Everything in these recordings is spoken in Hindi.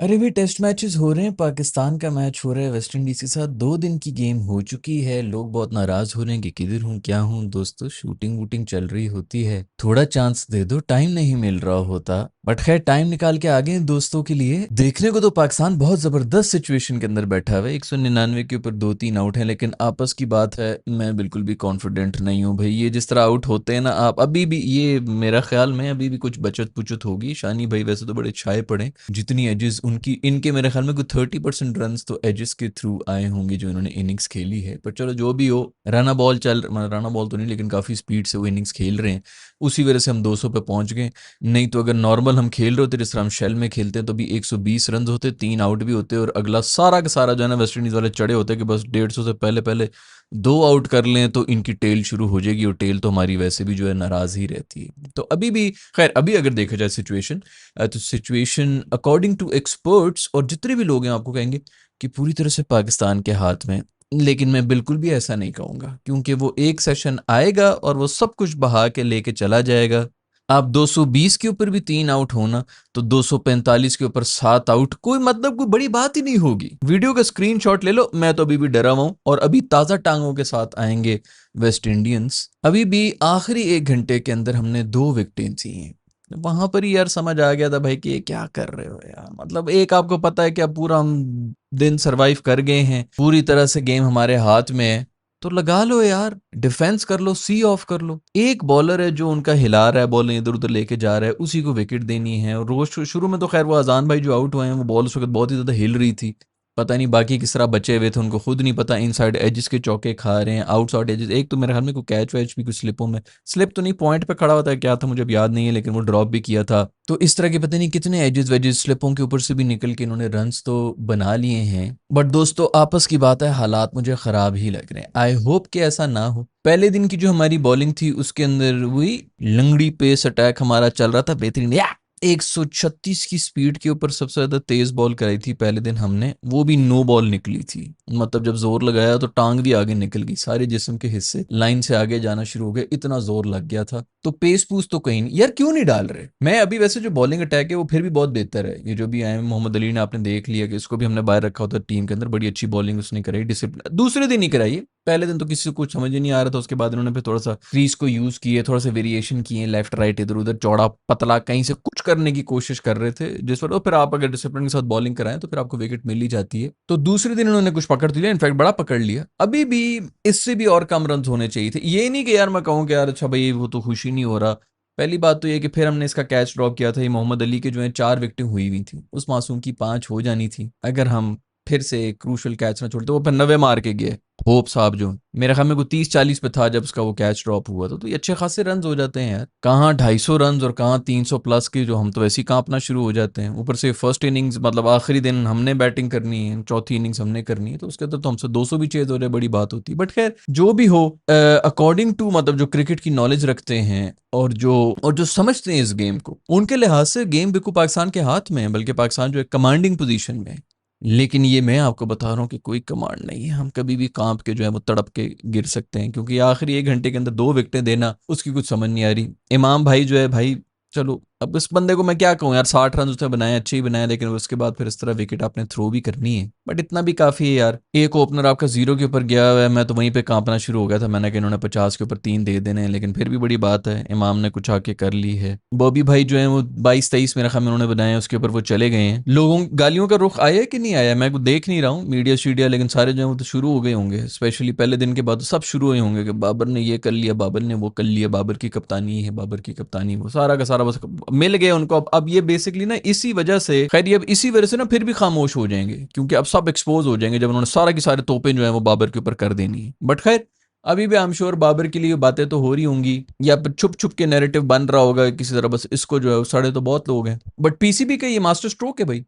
अरे भी टेस्ट मैचेस हो रहे हैं। पाकिस्तान का मैच हो रहा है वेस्ट इंडीज के साथ। 2 दिन की गेम हो चुकी है। लोग बहुत नाराज हो रहे हैं कि किधर हूँ क्या हूँ। दोस्तों शूटिंग वूटिंग चल रही होती है, थोड़ा चांस दे दो। टाइम नहीं मिल रहा होता, बट खैर टाइम निकाल के आ गए हैं दोस्तों के लिए। देखने को तो पाकिस्तान बहुत जबरदस्त सिचुएशन के अंदर बैठा हुआ है। 199 के ऊपर 2-3 आउट है, लेकिन आपस की बात है मैं बिल्कुल भी कॉन्फिडेंट नहीं हूँ भाई। ये जिस तरह आउट होते हैं ना, आप अभी भी, ये मेरा ख्याल में अभी भी कुछ बचत पुचत होगी। शानी भाई वैसे तो बड़े छाए पड़े, जितनी एजेस उनकी, इनके मेरे ख्याल में कुछ 30% रन तो एजेस के थ्रू आए होंगे जो इन्होंने इनिंग्स खेली है। पर चलो जो भी हो, रना बॉल चल, मतलब रना बॉल तो नहीं लेकिन काफ़ी स्पीड से वो इनिंग्स खेल रहे हैं, उसी वजह से हम 200 पे पहुंच गए। नहीं तो अगर नॉर्मल हम खेल रहे होते जिस तरह हम शेल में खेलते हैं तो भी 120 रन होते, 3 आउट भी होते, और अगला सारा का सारा जो है ना वेस्ट इंडीज़ वाले चढ़े होते कि बस 150 से पहले पहले 2 आउट कर लें तो इनकी टेल शुरू हो जाएगी, और टेल तो हमारी वैसे भी जो है नाराज़ ही रहती है। तो अभी भी खैर, अभी अगर देखा जाए सिचुएशन, तो सिचुएशन अकॉर्डिंग टू एक्सपर्ट्स और जितने भी लोग हैं आपको कहेंगे कि पूरी तरह से पाकिस्तान के हाथ में। लेकिन मैं बिल्कुल भी ऐसा नहीं कहूँगा, क्योंकि वो एक सेशन आएगा और वो सब कुछ बहा के लेके चला जाएगा। आप 220 के ऊपर भी 3 आउट होना, तो 245 के ऊपर 7 आउट, कोई मतलब कोई बड़ी बात ही नहीं होगी। वीडियो का स्क्रीनशॉट ले लो, मैं तो अभी भी डरा हुआ हूं, और अभी ताज़ा टांगों के साथ आएंगे वेस्ट इंडियंस। अभी भी आखिरी 1 घंटे के अंदर हमने 2 विकेटें सी हैं। वहां पर ही यार समझ आ गया था भाई कि ये क्या कर रहे हो यार। मतलब एक आपको पता है कि अब पूरा हम दिन सरवाइव कर गए हैं, पूरी तरह से गेम हमारे हाथ में है, तो लगा लो यार, डिफेंस कर लो, सी ऑफ कर लो। एक बॉलर है जो उनका हिला रहा है, बॉल इधर उधर लेके जा रहा है, उसी को विकेट देनी है। और रोज शुरू में तो खैर वो अजान भाई जो आउट हुए हैं, वो बॉल उस वक्त बहुत ही ज्यादा हिल रही थी। पता नहीं बाकी किस तरह बचे हुए थे, उनको खुद नहीं पता। इनसाइड एजेस के चौके खा रहे हैं, आउटसाइड एजेस। एक तो मेरे ख्याल में कोई कैच वैच भी कुछ स्लिपों में, स्लिप तो नहीं, पॉइंट पे खड़ा होता है क्या था मुझे अब याद नहीं है, लेकिन वो ड्रॉप भी किया था। तो इस तरह के पता नहीं कितने एजेस वेजेस स्लिपों के ऊपर से भी निकल के इन्होंने रन्स तो बना लिए हैं। बट दोस्तों आपस की बात है, हालात मुझे खराब ही लग रहे हैं। आई होप कि ऐसा ना हो। पहले दिन की जो हमारी बॉलिंग थी उसके अंदर वही लंगड़ी पेस अटैक हमारा चल रहा था बेहतरीन, या 136 की स्पीड के ऊपर सबसे ज्यादा तेज बॉल कराई थी पहले दिन हमने, वो भी नो बॉल निकली थी। मतलब जब जोर लगाया तो टांग भी आगे निकल गई, सारे जिस्म के हिस्से लाइन से आगे जाना शुरू हो गए, इतना जोर लग गया था। तो पेस पूस तो कहीं नहीं यार, क्यों नहीं डाल रहे। मैं अभी वैसे जो बॉलिंग अटैक है वो फिर भी बहुत बेहतर है। ये जो भी आए मोहम्मद अली ने, आपने देख लिया कि इसको भी हमने बाहर रखा होता टीम के अंदर, बड़ी अच्छी बॉलिंग उसने कराई, डिसिप्लिन। दूसरे दिन ही कराई, पहले दिन तो किसी को कुछ समझ ही नहीं आ रहा था। उसके बाद उन्होंने फिर थोड़ा सा क्रीज को यूज किए, थोड़ा सा वेरिएशन किए, लेफ्ट राइट इधर उधर, चौड़ा पतला, कहीं से कुछ करने की कोशिश कर रहे थे, जिस पर फिर आप अगर डिसिप्लिन के साथ बॉलिंग कराएं तो फिर आपको विकेट मिल ही जाती है। तो दूसरे दिन उन्होंने कुछ पकड़ लिया, इनफैक्ट बड़ा पकड़ लिया। अभी भी इससे भी और कम रन होने चाहिए थे। ये नहीं कि यार मैं कहूँ कि यार अच्छा भाई वो तो खुशी नहीं हो रहा। पहली बात तो ये कि फिर हमने इसका कैच ड्रॉप किया था। ये मोहम्मद अली के जो है 4 विकेटें हुई थी, उस मासूम की 5 हो जानी थी अगर हम फिर से क्रूशल कैच ना छोड़ते। वो फिर 90 मार के गए होप साहब, जो मेरे ख्याल में को 30-40 पे था जब उसका वो कैच ड्रॉप हुआ था। तो ये अच्छे खासे रन हो जाते हैं यार, कहाँ 250 रन और कहाँ 300 प्लस के, जो हम तो वैसे ही कांपना शुरू हो जाते हैं। ऊपर से फर्स्ट इनिंग्स, मतलब आखिरी दिन हमने बैटिंग करनी है, चौथी इनिंग्स हमने करनी है, तो उसके अंदर तो हमसे 200 भी चेज हो रहे, बड़ी बात होती है। बट खैर जो भी हो, अकॉर्डिंग टू मतलब जो क्रिकेट की नॉलेज रखते हैं और जो समझते हैं इस गेम को, उनके लिहाज से गेम बिल्कुल पाकिस्तान के हाथ में है, बल्कि पाकिस्तान जो है कमांडिंग पोजीशन में है। लेकिन ये मैं आपको बता रहा हूँ कि कोई कमांड नहीं है। हम कभी भी कांप के जो है वो तड़प के गिर सकते हैं, क्योंकि आखिरी 1 घंटे के अंदर 2 विकेटें देना, उसकी कुछ समझ नहीं आ रही। इमाम भाई जो है भाई, चलो अब इस बंदे को मैं क्या कहूँ यार, 60 रन उसने बनाए, अच्छे ही बनाए, लेकिन उसके बाद फिर इस तरह विकेट आपने थ्रो भी करनी है। बट इतना भी काफी है यार। एक ओपनर आपका 0 के ऊपर गया हुआ है, मैं तो वहीं पे कांपना शुरू हो गया था। मैंने कि इन्होंने 50 के ऊपर 3 दे देने हैं, लेकिन फिर भी बड़ी बात है, इमाम ने कुछ आके कर ली है। बॉबी भाई जो है वो 22-23 मेरा ख्याल में उन्होंने बनाए, उसके ऊपर वो चले गए हैं। लोगों गालियों का रुख आया कि नहीं आया मैं को देख नहीं रहा हूँ मीडिया शीडिया, लेकिन सारे जो है वो तो शुरू हो गए होंगे। स्पेशली पहले दिन के बाद तो सब शुरू हुए होंगे कि बाबर ने ये कर लिया, बाबर ने वो कर लिया, बाबर की कप्तानी है, बाबर की कप्तानी, वो सारा का सारा बस मिल गए उनको। अब ये बेसिकली ना इसी वजह से, खैर ये अब इसी वजह से ना फिर भी खामोश हो जाएंगे, क्योंकि अब सब एक्सपोज हो जाएंगे जब उन्होंने सारा की सारे तोपें जो है वो बाबर के ऊपर कर देनी है। बट खैर अभी भी आई एम श्योर बाबर के लिए बातें तो हो रही होंगी, या फिर छुप छुप के नैरेटिव बन रहा होगा किसी तरह, बस इसको जो है सड़े तो बहुत लोग हैं। बट पीसीबी का ये मास्टर स्ट्रोक है भाई।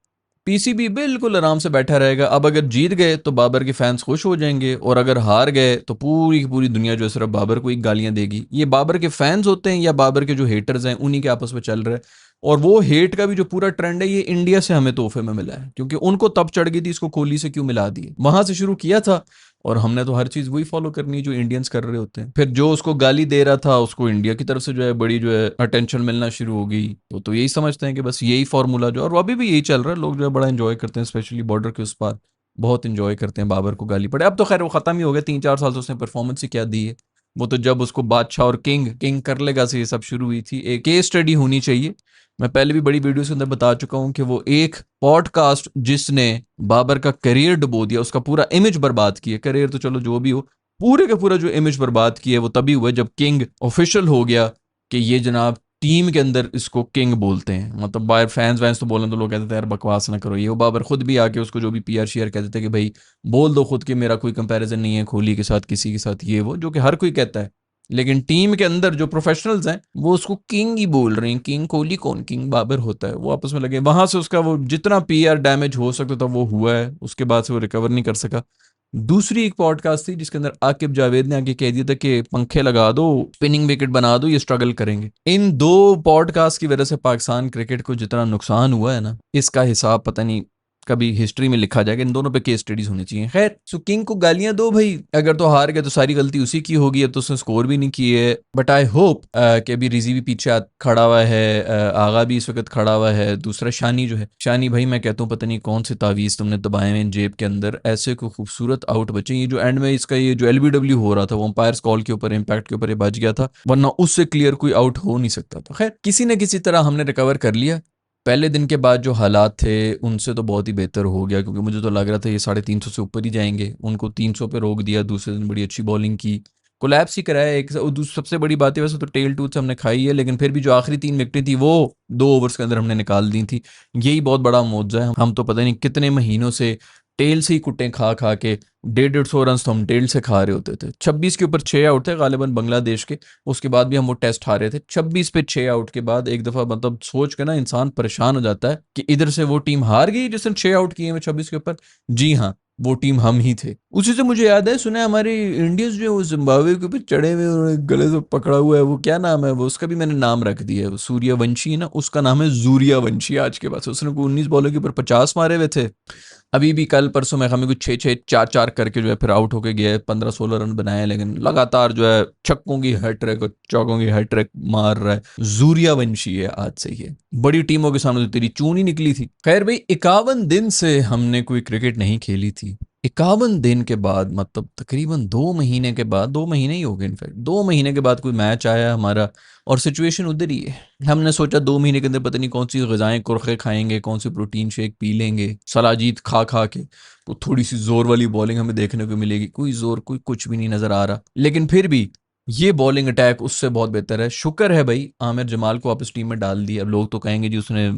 पीसीबी बिल्कुल आराम से बैठा रहेगा। अब अगर जीत गए तो बाबर के फैंस खुश हो जाएंगे, और अगर हार गए तो पूरी की पूरी दुनिया जो है सिर्फ बाबर को ही गालियां देगी। ये बाबर के फैंस होते हैं या बाबर के जो हेटर्स हैं उन्हीं के आपस में चल रहा है। और वो हेट का भी जो पूरा ट्रेंड है ये इंडिया से हमें तोहफे में मिला है, क्योंकि उनको तब चढ़ गई थी इसको कोहली से क्यों मिला दिए, वहां से शुरू किया था। और हमने तो हर चीज वही फॉलो करनी है जो इंडियंस कर रहे होते हैं। फिर जो उसको गाली दे रहा था उसको इंडिया की तरफ से जो है बड़ी जो है अटेंशन मिलना शुरू हो गई। तो यही समझते हैं कि बस यही फॉर्मूला जो, और अभी भी यही चल रहा है, लोग जो है बड़ा एंजॉय करते हैं, स्पेशली बॉर्डर के उस पार बहुत इंजॉय करते हैं बाबर को गाली पड़े। अब तो खैर वो खत्म ही हो गया, 3-4 साल से उसने परफॉर्मेंस ही क्या दी है। वो तो जब उसको बादशाह और किंग किंग कर लेगा से ये सब शुरू हुई थी। एक केस स्टडी होनी चाहिए। मैं पहले भी बड़ी वीडियो के अंदर बता चुका हूं कि वो एक पॉडकास्ट जिसने बाबर का करियर डुबो दिया, उसका पूरा इमेज बर्बाद किया, करियर तो चलो जो भी हो, पूरे का पूरा जो इमेज बर्बाद किया वो तभी हुआ जब किंग ऑफिशियल हो गया कि ये जनाब टीम के अंदर इसको किंग बोलते हैं। मतलब बाहर फैंस वैंस तो बोलें तो लोग कहते थे यार बकवास ना करो ये, वो बाबर खुद भी आके उसको जो भी पीआर शेयर कहते थे कि भाई बोल दो खुद कि मेरा कोई कंपैरिजन नहीं है कोहली के साथ किसी के साथ, ये वो जो कि हर कोई कहता है। लेकिन टीम के अंदर जो प्रोफेशनल्स हैं वो उसको किंग ही बोल रहे हैं, किंग कोहली कौन, किंग बाबर होता है। वो आपस में लगे, वहां से उसका वो जितना पीआर डैमेज हो सकता था वो हुआ है, उसके बाद से वो रिकवर नहीं कर सका। दूसरी एक पॉडकास्ट थी जिसके अंदर आकिब जावेद ने आके कह दिया था कि पंखे लगा दो, स्पिनिंग विकेट बना दो, ये स्ट्रगल करेंगे। इन दो पॉडकास्ट की वजह से पाकिस्तान क्रिकेट को जितना नुकसान हुआ है ना, इसका हिसाब पता नहीं कभी हिस्ट्री में लिखा जाएगा। इन दोनों पे केस स्टडीज होनी चाहिए। खैर सो किंग को गालियां दो भाई, अगर तो हार गए तो सारी गलती उसी की होगी, अब तो उसने स्कोर भी नहीं की है। बट आई होप कि अभी रिजी भी पीछे खड़ा हुआ है, आगा भी इस वक्त खड़ा हुआ है, दूसरा शानी जो है, शानी भाई मैं कहता हूँ पता नहीं कौन से तावीज़ तुमने दबाए हुए जेब के अंदर, ऐसे को खूबसूरत आउट बचे। ये जो एंड में इसका ये जो एलबीडब्ल्यू हो रहा था वो अंपायर्स कॉल के ऊपर इम्पैक्ट के ऊपर ये बच गया था, वरना उससे क्लियर कोई आउट हो नहीं सकता था। खैर किसी न किसी तरह हमने रिकवर कर लिया। पहले दिन के बाद जो हालात थे उनसे तो बहुत ही बेहतर हो गया, क्योंकि मुझे तो लग रहा था ये 350 से ऊपर ही जाएंगे, उनको 300 पे रोक दिया। दूसरे दिन बड़ी अच्छी बॉलिंग की, कोलैप्स ही कराया एक। सबसे बड़ी बात है वैसे तो टेल टूथ से हमने खाई है, लेकिन फिर भी जो आखिरी 3 विकेटें थी वो 2 ओवर्स के अंदर हमने निकाल दी थी। यही बहुत बड़ा मुआवजा है। हम तो पता नहीं कितने महीनों से टेल से ही कुट्टे खा खा के 150-150 रन तो हम टेल से खा रहे होते थे। 26 के ऊपर 6 आउट थे गालिबन बांग्लादेश के, उसके बाद भी हम वो टेस्ट हारे थे। 26 पे 6 आउट के बाद एक दफा मतलब सोच के ना इंसान परेशान हो जाता है कि इधर से वो टीम हार गई जिसने 6 आउट किए हैं 26 के ऊपर। जी हाँ, वो टीम हम ही थे। उसी से मुझे याद है, सुना है हमारे इंडियंस जो है वो जिम्बाब्वे के ऊपर चढ़े हुए और गले से पकड़ा हुआ है, वो क्या नाम है वो, उसका भी मैंने नाम रख दिया है, वो सूर्यवंशी है ना, उसका नाम है जूरियावंशी। आज के बाद उसने 19 बॉलों के ऊपर 50 मारे हुए थे। अभी भी कल परसों में हमें कुछ 6-6 4-4 करके जो है फिर आउट होके गया है, 15-16 रन बनाए, लेकिन लगातार जो है छक्कों की हैट्रिक और चौकों की हैट्रिक मार रहा है। जूरियावंशी है आज से, ये बड़ी टीमों के सामने तो तेरी चून ही निकली थी। खैर भाई 51 दिन से हमने कोई क्रिकेट नहीं खेली थी। 51 दिन के बाद मतलब तकरीबन 2 महीने के बाद, 2 महीने ही हो गए इनफैक्ट, 2 महीने के बाद कोई मैच आया हमारा, और सिचुएशन उधर ही है। हमने सोचा 2 महीने के अंदर पता नहीं कौन सी गजाएं कुरखे खाएंगे, कौन सी प्रोटीन शेक पी लेंगे सलाजीत खा खा के, तो थोड़ी सी जोर वाली बॉलिंग हमें देखने को मिलेगी। कोई जोर, कोई कुछ भी नहीं नजर आ रहा, लेकिन फिर भी ये बॉलिंग अटैक उससे बहुत बेहतर है। शुक्र है भाई आमिर जमाल को वापस टीम में डाल दिया। अब लोग तो कहेंगे जी उसने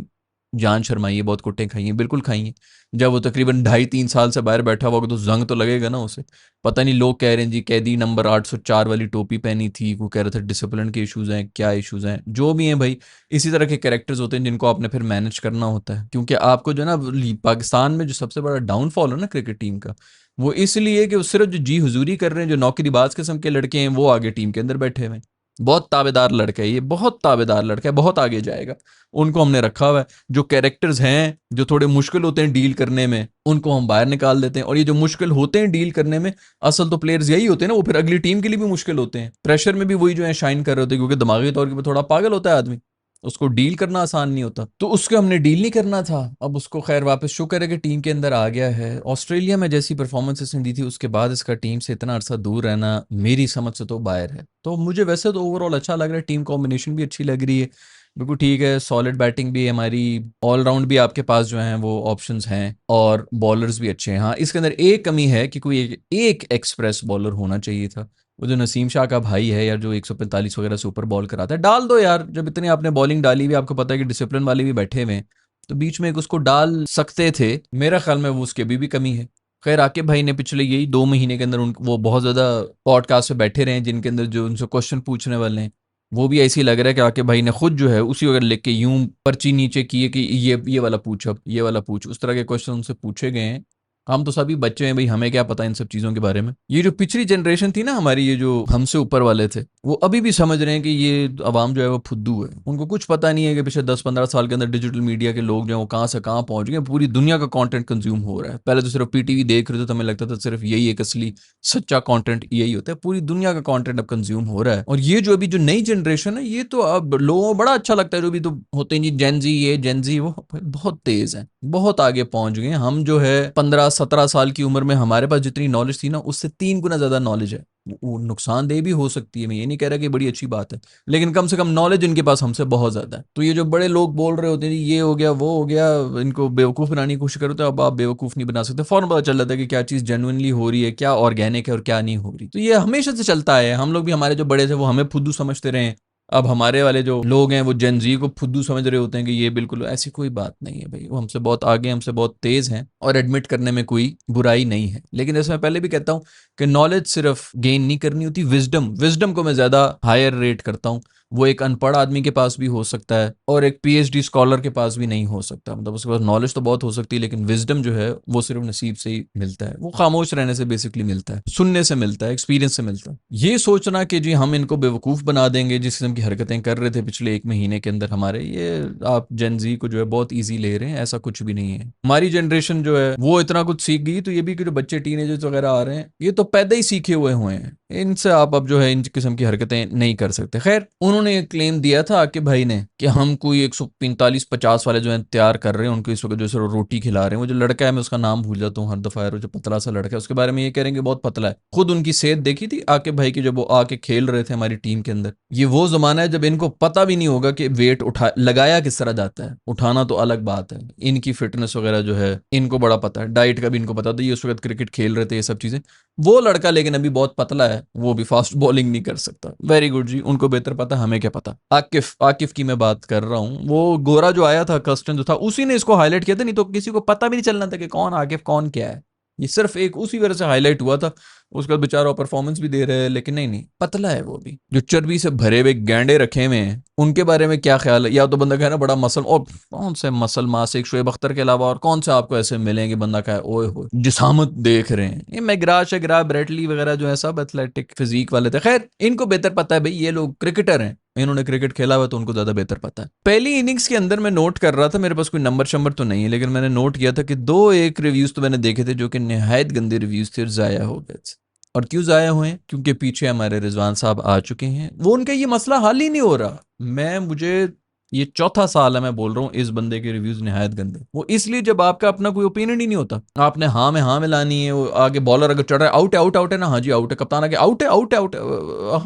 जान शर्माई है, बहुत कुट्टे खाई हैं, बिल्कुल खाई हैं। जब वो तकरीबन 2.5-3 साल से बाहर बैठा हुआ तो जंग तो लगेगा ना उसे। पता नहीं लोग कह रहे हैं जी कैदी नंबर 804 वाली टोपी पहनी थी, वो कह रहे थे डिसिप्लिन के इश्यूज हैं, क्या इश्यूज हैं, जो भी हैं भाई। इसी तरह के कैरेक्टर्स होते हैं जिनको आपने फिर मैनेज करना होता है, क्योंकि आपको जो है ना पाकिस्तान में जो सबसे बड़ा डाउनफॉल है ना क्रिकेट टीम का, वो इसलिए कि वो सिर्फ जो जी हुजूरी कर रहे हैं, जो नौकरीबाज किस्म के लड़के हैं, वो आगे टीम के अंदर बैठे हुए हैं। बहुत ताबेदार लड़का है ये, बहुत ताबेदार लड़का है, बहुत आगे जाएगा। उनको हमने रखा हुआ है। जो कैरेक्टर्स हैं जो थोड़े मुश्किल होते हैं डील करने में, उनको हम बाहर निकाल देते हैं। और ये जो मुश्किल होते हैं डील करने में, असल तो प्लेयर्स यही होते हैं ना, वो फिर अगली टीम के लिए भी मुश्किल होते हैं। प्रेशर में भी वही जो है शाइन कर रहे होते हैं, क्योंकि दिमागी तौर पर थोड़ा पागल होता है आदमी, उसको डील करना आसान नहीं होता। तो उसको हमने डील नहीं करना था। अब उसको खैर वापस शुक्र है कि टीम के अंदर आ गया है। ऑस्ट्रेलिया में जैसी परफॉर्मेंस इसने दी थी उसके बाद इसका टीम से इतना अरसा दूर रहना मेरी समझ से तो बाहर है। तो मुझे वैसे तो ओवरऑल अच्छा लग रहा है, टीम कॉम्बिनेशन भी अच्छी लग रही है, बिल्कुल ठीक है। सॉलिड बैटिंग भी है हमारी, ऑलराउंड भी आपके पास जो है वो ऑप्शंस हैं, और बॉलर्स भी अच्छे हैं। हाँ इसके अंदर एक कमी है कि कोई एक एक्सप्रेस बॉलर होना चाहिए था। वो जो नसीम शाह का भाई है यार, जो 145 वगैरह से ऊपर बॉल कराता है, डाल दो यार। जब इतनी आपने बॉलिंग डाली हुई, आपको पता है कि डिसिप्लिन वाले भी बैठे हुए हैं, तो बीच में एक उसको डाल सकते थे। मेरा ख्याल में वो उसके भी कमी है। खैर आकिब भाई ने पिछले यही 2 महीने के अंदर वो बहुत ज़्यादा पॉडकास्ट पे बैठे रहे हैं जिनके अंदर जो उनसे क्वेश्चन पूछने वाले हैं, वो भी ऐसे ही लग रहा है कि आकिब भाई ने खुद जो है उसी वगैरह लिख के यूं पर्ची नीचे की है कि ये वाला पूछ, अब ये वाला पूछ, उस तरह के क्वेश्चन उनसे पूछे गए हैं। हम तो सभी बच्चे हैं भाई, हमें क्या पता इन सब चीज़ों के बारे में। ये जो पिछली जनरेशन थी ना हमारी, ये जो हमसे ऊपर वाले थे, वो अभी भी समझ रहे हैं कि ये अवाम जो है वो फुद्दू है। उनको कुछ पता नहीं है कि पिछले 10-15 साल के अंदर डिजिटल मीडिया के लोग जो हैं वो कहाँ से कहाँ पहुंच गए, पूरी दुनिया का कंटेंट कंज्यूम हो रहा है। पहले तो सिर्फ पीटीवी देख रहे थे तो हमें लगता था सिर्फ यही एक असली सच्चा कंटेंट यही होता है, पूरी दुनिया का कंटेंट अब कंज्यूम हो रहा है। और ये जो अभी जो नई जनरेशन है, ये तो अब लोगों को बड़ा अच्छा लगता है, जो भी तो होते हैं जी जेनजी, ये जेनजी, वो बहुत तेज है, बहुत आगे पहुंच गए हैं। हम जो है 15-17 साल की उम्र में हमारे पास जितनी नॉलेज थी ना, उससे 3 गुना ज्यादा नॉलेज है। वो नुकसानदेह भी हो सकती है, मैं ये नहीं कह रहा कि बड़ी अच्छी बात है, लेकिन कम से कम नॉलेज इनके पास हमसे बहुत ज्यादा है। तो ये जो बड़े लोग बोल रहे होते हैं ये हो गया वो हो गया, इनको बेवकूफ बनाने की कोशिश करते हैं, अब आप बेवकूफ नहीं बना सकते। फौरन पता चल जाता है कि क्या चीज जेन्युइनली हो रही है, क्या ऑर्गेनिक है और क्या नहीं हो रही। तो ये हमेशा से चलता है। हम लोग भी, हमारे जो बड़े थे वो हमें फुद्दू समझते रहे, अब हमारे वाले जो लोग हैं वो जेन जी को फुद्दू समझ रहे होते हैं कि ये बिल्कुल ऐसी कोई बात नहीं है भाई, वो हमसे बहुत आगे, हमसे बहुत तेज हैं, और एडमिट करने में कोई बुराई नहीं है। लेकिन जैसे मैं पहले भी कहता हूँ कि नॉलेज सिर्फ गेन नहीं करनी होती, विजडम, विजडम को मैं ज्यादा हायर रेट करता हूँ। वो एक अनपढ़ आदमी के पास भी हो सकता है और एक पीएचडी स्कॉलर के पास भी नहीं हो सकता। मतलब उसके पास नॉलेज तो बहुत हो सकती है, लेकिन विजडम जो है वो सिर्फ नसीब से ही मिलता है। वो खामोश रहने से बेसिकली मिलता है, सुनने से मिलता है, एक्सपीरियंस से मिलता है। ये सोचना कि जी हम इनको बेवकूफ बना देंगे जिस किस्म की हरकतें कर रहे थे पिछले 1 महीने के अंदर हमारे, ये आप जेन जी को जो है बहुत ईजी ले रहे हैं, ऐसा कुछ भी नहीं है। हमारी जनरेशन जो है वो इतना कुछ सीख गई, तो ये भी कि जो बच्चे टीनेजर्स वगैरह आ रहे हैं, ये तो पैदा ही सीखे हुए हैं, इनसे आप अब जो है इन किस्म की हरकतें नहीं कर सकते। खैर, उन्होंने एक क्लेम दिया था आके भाई ने कि हम कोई 145-50 वाले जो है तैयार कर रहे हैं, उनको इस वक्त जो है रोटी खिला रहे हैं। वो जो लड़का है मैं उसका नाम भूल जाता हूँ हर दफा यार, वो जो पतला सा लड़का है उसके बारे में ये कह रहे हैं कि बहुत पतला है। खुद उनकी सेहत देखी थी आके भाई की, जब वो आके खेल रहे थे हमारी टीम के अंदर। ये वो जमाना है जब इनको पता भी नहीं होगा कि वेट उठा लगाया किस तरह जाता है, उठाना तो अलग बात है, इनकी फिटनेस वगैरह जो है इनको बड़ा पता है, डाइट का भी इनको पता था। ये उस वक्त क्रिकेट खेल रहे थे, ये सब चीजें। वो लड़का लेकिन अभी बहुत पतला है, वो भी फास्ट बॉलिंग नहीं कर सकता। वेरी गुड जी, उनको बेहतर पता, हमें क्या पता। आकिफ, आकिफ की मैं बात कर रहा हूँ, वो गोरा जो आया था, कस्टन जो था, उसी ने इसको हाईलाइट किया था, नहीं तो किसी को पता भी नहीं चलना था कि कौन आकिफ कौन क्या है। ये सिर्फ एक उसी वजह से हाईलाइट हुआ था। उसका बेचारा परफॉर्मेंस भी दे रहे हैं, लेकिन नहीं नहीं, पतला है वो भी। जो चर्बी से भरे हुए गैंडे रखे हुए हैं, उनके बारे में क्या ख्याल है? या तो बंदा कहे ना बड़ा मसल, और कौन से मसल मास, एक शोएब अख्तर के अलावा और कौन से आपको ऐसे मिलेंगे बंदा कहे ओए हो जिसामत देख रहे हैं। ये मैग्रा शग्रा ब्रेटली वगैरह जो है सब एथलेटिक फिजिक वाले थे। खैर, इनको बेहतर पता है भाई, ये लोग क्रिकेटर हैं, इन्होंने क्रिकेट खेला हुआ तो उनको ज्यादा बेहतर पता है। पहली इनिंग्स के अंदर मैं नोट कर रहा था, मेरे पास कोई नंबर शंबर तो नहीं है, लेकिन मैंने नोट किया था कि 2-1 रिव्यूज तो मैंने देखे थे जो कि निहायत गंदे रिव्यूज थे और जाया हो गए थे। और क्यों जाया हुए हैं? क्योंकि पीछे हमारे रिजवान साहब आ चुके हैं, वो उनका ये मसला हल ही नहीं हो रहा। मुझे ये चौथा साल है मैं बोल रहा हूँ इस बंदे के रिव्यूज निहायत गंदे। वो इसलिए जब आपका अपना कोई ओपिनियन ही नहीं होता, आपने हाँ में लानी है। वो आगे बॉलर अगर चढ़ रहा है, आउट है, आउट आउट है ना, हाँ जी आउट है, कप्तान आगे आउट है, आउट है, आउट है,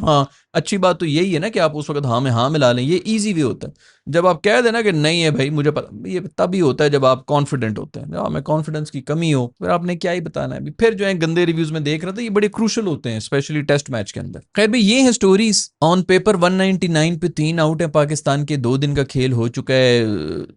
हाँ। अच्छी बात तो यही है ना कि आप उस वक्त हाँ में ला लें, ये ईजी वे होता है। जब आप कह देना कि नहीं है भाई मुझे पता, ये तभी होता है जब आप कॉन्फिडेंट होते हैं। जब हमें कॉन्फिडेंस की कमी हो फिर आपने क्या ही बताना है। फिर जो है गंदे रिव्यूज में देख रहा था, ये बड़े क्रूशल होते हैं स्पेशली टेस्ट मैच के अंदर। खैर भाई, ये है स्टोरीज। ऑन पेपर 199 पे 3 आउट है पाकिस्तान के, 2 दिन का खेल हो चुका है।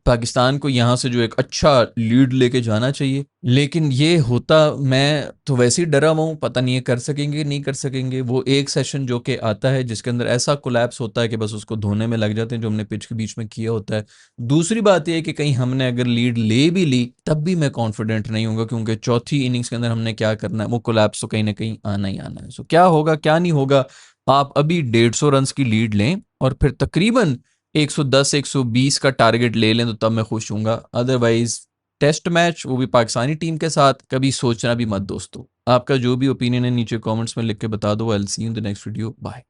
पाकिस्तान को यहाँ से जो एक अच्छा लीड लेके जाना चाहिए, लेकिन ये होता, मैं तो वैसे ही डरा हुआ हूँ, पता नहीं है कर सकेंगे नहीं कर सकेंगे। वो एक सेशन जो कि आता है जिसके अंदर ऐसा कोलैप्स होता है कि बस उसको धोने में लग जाते हैं, जो हमने पिच के बीच में किया होता है। दूसरी बात यह है कि कहीं हमने अगर लीड ले भी ली तब भी मैं कॉन्फिडेंट नहीं हूँ, क्योंकि चौथी इनिंग्स के अंदर हमने क्या करना है, वो कोलैप्स तो कहीं ना कहीं आना ही आना है। सो क्या होगा क्या नहीं होगा, आप अभी 150 रन की लीड लें और फिर तकरीबन 110-120 का टारगेट ले लें तो तब मैं खुश हूँगा। अदरवाइज टेस्ट मैच, वो भी पाकिस्तानी टीम के साथ, कभी सोचना भी मत दोस्तों। आपका जो भी ओपिनियन है नीचे कमेंट्स में लिख के बता दो। I will see you in the next video. Bye.